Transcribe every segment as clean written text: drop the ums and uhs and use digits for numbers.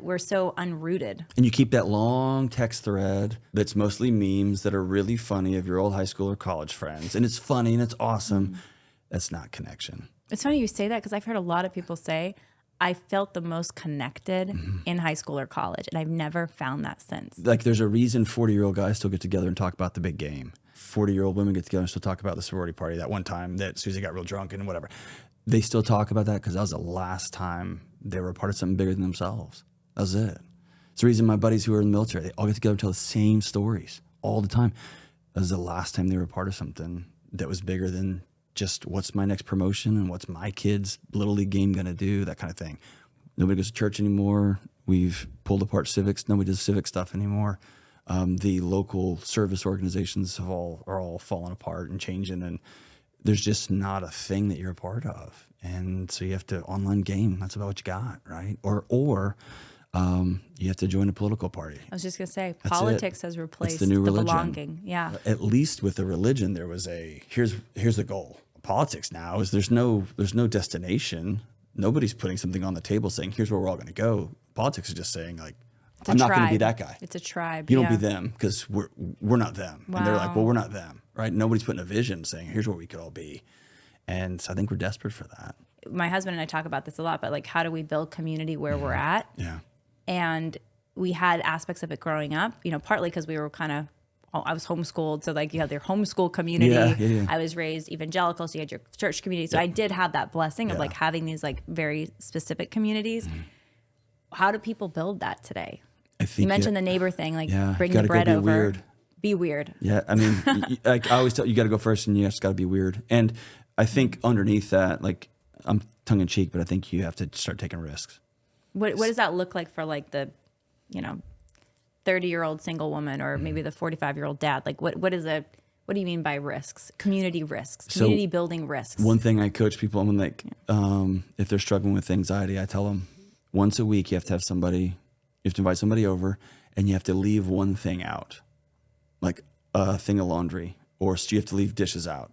we're so unrooted. And you keep that long text thread that's mostly memes that are really funny of your old high school or college friends. And it's funny and it's awesome. That's not connection. It's funny you say that because I've heard a lot of people say, I felt the most connected in high school or college, and I've never found that since. Like there's a reason 40-year-old guys still get together and talk about the big game. 40-year-old women get together and still talk about the sorority party that one time that Susie got real drunk and whatever. They still talk about that because that was the last time they were a part of something bigger than themselves. That was it. It's the reason my buddies who are in the military, they all get together and tell the same stories all the time. That was the last time they were a part of something that was bigger than just what's my next promotion and what's my kid's Little League game going to do, that kind of thing. Nobody goes to church anymore. We've pulled apart civics. Nobody does civic stuff anymore. The local service organizations are all falling apart and changing, and there's just not a thing that you're a part of. And so you have to online game. That's about what you got, right? Or you have to join a political party. I was just going to say, That's politics has replaced the new religion. belonging. Yeah. At least with the religion, there was here's the goal. Politics now is there's no destination. Nobody's putting something on the table saying, here's where we're all going to go. Politics is just saying, like, I'm not going to be that guy. It's a tribe. You don't be them because we're not them. Wow. And they're like, well, we're not them, right? Nobody's putting a vision saying, here's where we could all be. And so I think we're desperate for that. My husband and I talk about this a lot, but like, how do we build community where we're at? Yeah. And we had aspects of it growing up, partly because we were I was homeschooled. So like you have your homeschool community. Yeah. I was raised evangelical. So you had your church community. So I did have that blessing of like having these like very specific communities. How do people build that today? You mentioned the neighbor thing, like bring the bread over. Weird. Be weird. Yeah. I mean, like I always tell you, got to go first and you just got to be weird. And I think underneath that, like I'm tongue in cheek, but I think you have to start taking risks. What does that look like for like the, 30-year-old single woman or maybe the 45-year-old dad? Like what do you mean by risks? Community risks, community building risks. One thing I coach people on, like, if they're struggling with anxiety, I tell them once a week, you have to invite somebody over and you have to leave one thing out, like a thing of laundry, or you have to leave dishes out.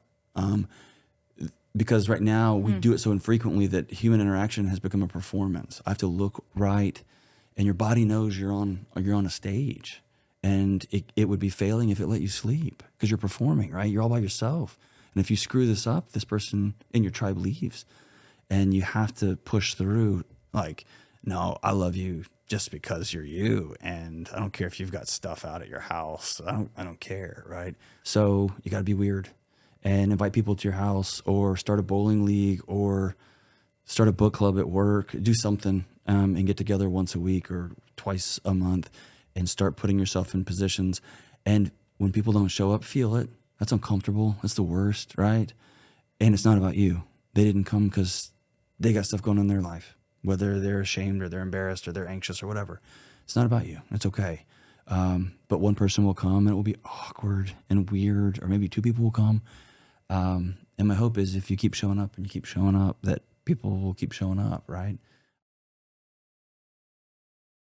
Because right now we do it so infrequently that human interaction has become a performance. I have to look right, and your body knows you're on a stage, and it would be failing if it let you sleep because you're performing, right? You're all by yourself, and if you screw this up, this person in your tribe leaves, and you have to push through. Like, no, I love you just because you're you, and I don't care if you've got stuff out at your house. I don't care, right? So you got to be weird. And invite people to your house, or start a bowling league, or start a book club at work. Do something and get together once a week or twice a month and start putting yourself in positions. And when people don't show up, feel it. That's uncomfortable. That's the worst, right? And it's not about you. They didn't come because they got stuff going on in their life, whether they're ashamed or they're embarrassed or they're anxious or whatever. It's not about you. It's okay. But one person will come and it will be awkward and weird, or maybe two people will come. And my hope is if you keep showing up and you keep showing up, that people will keep showing up, right?